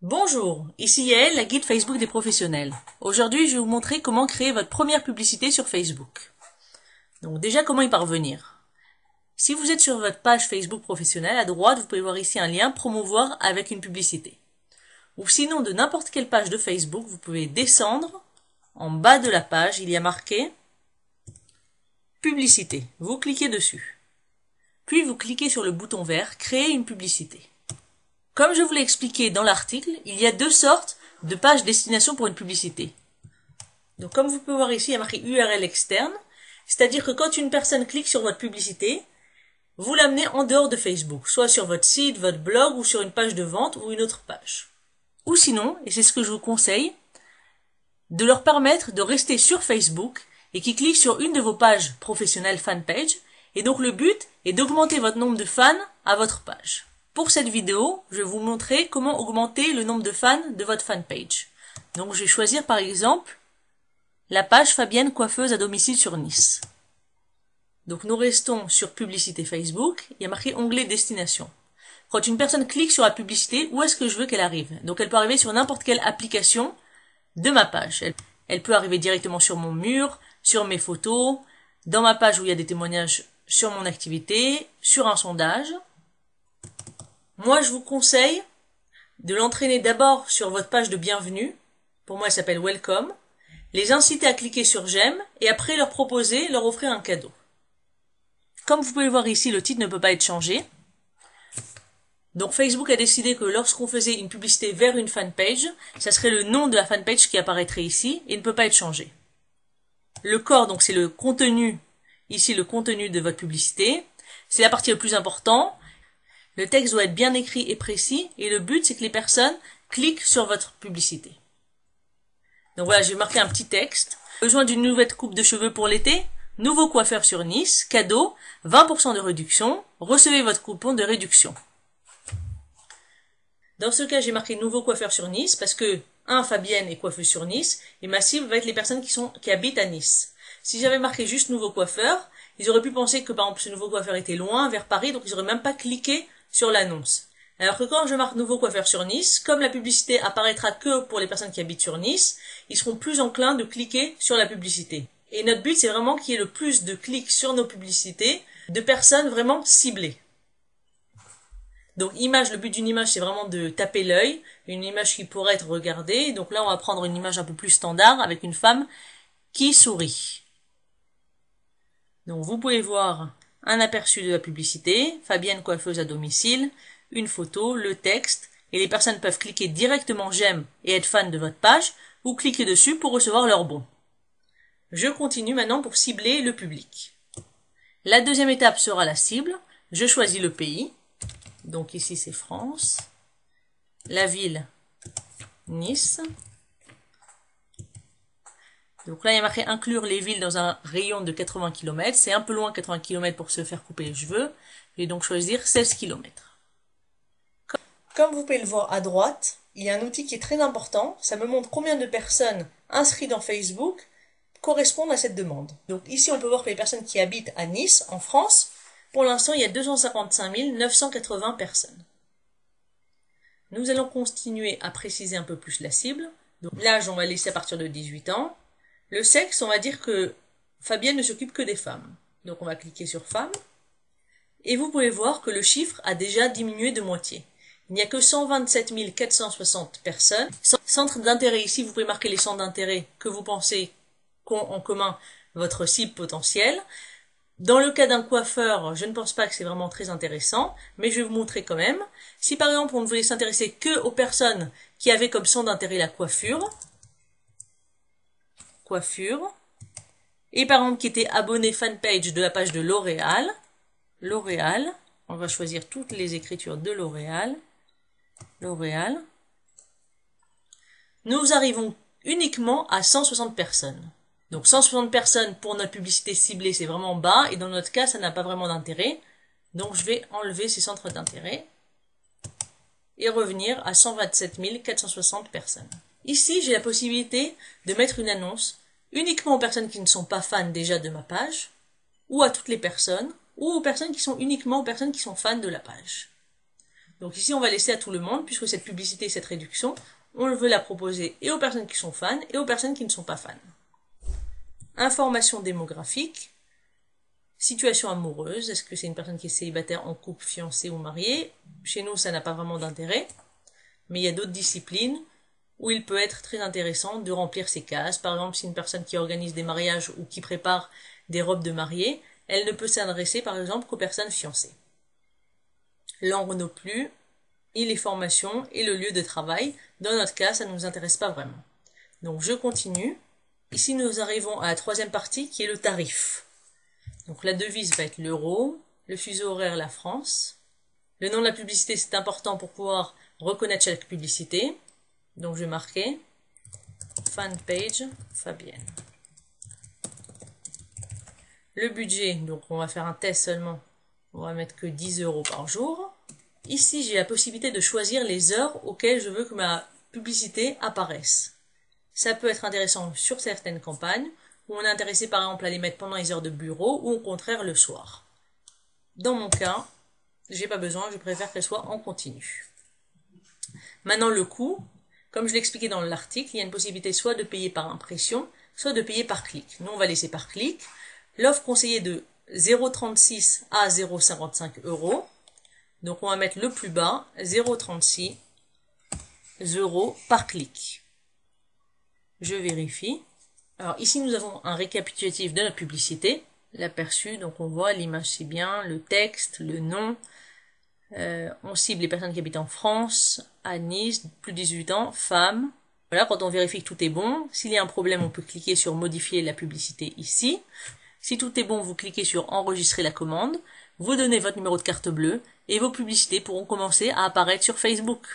Bonjour, ici Yael, la guide Facebook des professionnels. Aujourd'hui, je vais vous montrer comment créer votre première publicité sur Facebook. Donc déjà, comment y parvenir? Si vous êtes sur votre page Facebook professionnelle, à droite, vous pouvez voir ici un lien promouvoir avec une publicité. Ou sinon, de n'importe quelle page de Facebook, vous pouvez descendre. En bas de la page, il y a marqué publicité. Vous cliquez dessus. Puis vous cliquez sur le bouton vert créer une publicité. Comme je vous l'ai expliqué dans l'article, il y a deux sortes de pages destination pour une publicité. Donc comme vous pouvez voir ici, il y a marqué URL externe, c'est-à-dire que quand une personne clique sur votre publicité, vous l'amenez en dehors de Facebook, soit sur votre site, votre blog ou sur une page de vente ou une autre page. Ou sinon, et c'est ce que je vous conseille, de leur permettre de rester sur Facebook et qu'ils cliquent sur une de vos pages professionnelles fanpage, et donc le but est d'augmenter votre nombre de fans à votre page. Pour cette vidéo, je vais vous montrer comment augmenter le nombre de fans de votre fanpage. Donc je vais choisir par exemple la page Fabienne coiffeuse à domicile sur Nice. Donc nous restons sur publicité Facebook, il y a marqué onglet destination. Quand une personne clique sur la publicité, où est-ce que je veux qu'elle arrive? Donc elle peut arriver sur n'importe quelle application de ma page. Elle peut arriver directement sur mon mur, sur mes photos, dans ma page où il y a des témoignages sur mon activité, sur un sondage. Moi, je vous conseille de l'entraîner d'abord sur votre page de bienvenue. Pour moi, elle s'appelle Welcome. Les inciter à cliquer sur j'aime et après leur proposer, leur offrir un cadeau. Comme vous pouvez le voir ici, le titre ne peut pas être changé. Donc Facebook a décidé que lorsqu'on faisait une publicité vers une fanpage, ça serait le nom de la fanpage qui apparaîtrait ici et ne peut pas être changé. Le corps, donc c'est le contenu, ici le contenu de votre publicité. C'est la partie la plus importante. Le texte doit être bien écrit et précis, et le but, c'est que les personnes cliquent sur votre publicité. Donc voilà, j'ai marqué un petit texte. Besoin d'une nouvelle coupe de cheveux pour l'été? Nouveau coiffeur sur Nice, cadeau, 20% de réduction, recevez votre coupon de réduction. Dans ce cas, j'ai marqué nouveau coiffeur sur Nice, parce que, Fabienne est coiffeuse sur Nice, et ma cible va être les personnes qui habitent à Nice. Si j'avais marqué juste nouveau coiffeur, ils auraient pu penser que par exemple ce nouveau coiffeur était loin, vers Paris, donc ils auraient même pas cliqué sur l'annonce. Alors que quand je marque nouveau coiffeur sur Nice, comme la publicité apparaîtra que pour les personnes qui habitent sur Nice, ils seront plus enclins de cliquer sur la publicité. Et notre but, c'est vraiment qu'il y ait le plus de clics sur nos publicités de personnes vraiment ciblées. Donc image, le but d'une image, c'est vraiment de taper l'œil, une image qui pourrait être regardée. Donc là, on va prendre une image un peu plus standard avec une femme qui sourit. Donc vous pouvez voir un aperçu de la publicité, Fabienne coiffeuse à domicile, une photo, le texte, et les personnes peuvent cliquer directement j'aime et être fan de votre page, ou cliquer dessus pour recevoir leur bon. Je continue maintenant pour cibler le public. La deuxième étape sera la cible. Je choisis le pays. Donc ici c'est France. La ville, Nice. Donc là il y a marqué inclure les villes dans un rayon de 80 km. C'est un peu loin 80 km pour se faire couper les cheveux. Je vais donc choisir 16 km. Comme vous pouvez le voir à droite, il y a un outil qui est très important. Ça me montre combien de personnes inscrites dans Facebook correspondent à cette demande. Donc ici on peut voir que les personnes qui habitent à Nice, en France, pour l'instant il y a 255 980 personnes. Nous allons continuer à préciser un peu plus la cible. Donc l'âge on va laisser à partir de 18 ans. Le sexe, on va dire que Fabienne ne s'occupe que des femmes. Donc on va cliquer sur femmes. Et vous pouvez voir que le chiffre a déjà diminué de moitié. Il n'y a que 127 460 personnes. Centre d'intérêt, ici vous pouvez marquer les centres d'intérêt que vous pensez qu'ont en commun votre cible potentielle. Dans le cas d'un coiffeur, je ne pense pas que c'est vraiment très intéressant, mais je vais vous montrer quand même. Si par exemple on ne voulait s'intéresser que aux personnes qui avaient comme centre d'intérêt la coiffure, et par exemple qui était abonné fanpage de la page de L'Oréal, on va choisir toutes les écritures de L'Oréal, nous arrivons uniquement à 160 personnes. Donc 160 personnes pour notre publicité ciblée, c'est vraiment bas, et dans notre cas, ça n'a pas vraiment d'intérêt. Donc je vais enlever ces centres d'intérêt et revenir à 127 460 personnes. Ici, j'ai la possibilité de mettre une annonce uniquement aux personnes qui ne sont pas fans déjà de ma page, ou à toutes les personnes, ou aux personnes qui sont uniquement aux personnes qui sont fans de la page. Donc ici, on va laisser à tout le monde, puisque cette publicité, cette réduction, on veut la proposer et aux personnes qui sont fans et aux personnes qui ne sont pas fans. Information démographique. Situation amoureuse. Est-ce que c'est une personne qui est célibataire, en couple, fiancée ou mariée? Chez nous, ça n'a pas vraiment d'intérêt. Mais il y a d'autres disciplines où il peut être très intéressant de remplir ces cases. Par exemple, si une personne qui organise des mariages ou qui prépare des robes de mariée, elle ne peut s'adresser par exemple qu'aux personnes fiancées. Langue non plus, et les formations et le lieu de travail. Dans notre cas, ça ne nous intéresse pas vraiment. Donc je continue. Ici, nous arrivons à la troisième partie qui est le tarif. Donc la devise va être l'euro, le fuseau horaire la France. Le nom de la publicité, c'est important pour pouvoir reconnaître chaque publicité. Donc je vais marquer fanpage Fabienne. Le budget, donc on va faire un test seulement. On va mettre que 10 € par jour. Ici, j'ai la possibilité de choisir les heures auxquelles je veux que ma publicité apparaisse. Ça peut être intéressant sur certaines campagnes, où on est intéressé par exemple à les mettre pendant les heures de bureau, ou au contraire le soir. Dans mon cas, j'ai pas besoin, je préfère qu'elle soit en continu. Maintenant le coût, comme je l'ai expliqué dans l'article, il y a une possibilité soit de payer par impression, soit de payer par clic. Nous on va laisser par clic. L'offre conseillée de 0,36 à 0,55 €. Donc on va mettre le plus bas, 0,36 € par clic. Je vérifie. Alors ici nous avons un récapitulatif de notre publicité, l'aperçu, donc on voit l'image c'est bien, le texte, le nom. On cible les personnes qui habitent en France, à Nice, plus de 18 ans, femmes. Voilà, quand on vérifie que tout est bon, s'il y a un problème, on peut cliquer sur modifier la publicité ici. Si tout est bon, vous cliquez sur enregistrer la commande, vous donnez votre numéro de carte bleue et vos publicités pourront commencer à apparaître sur Facebook.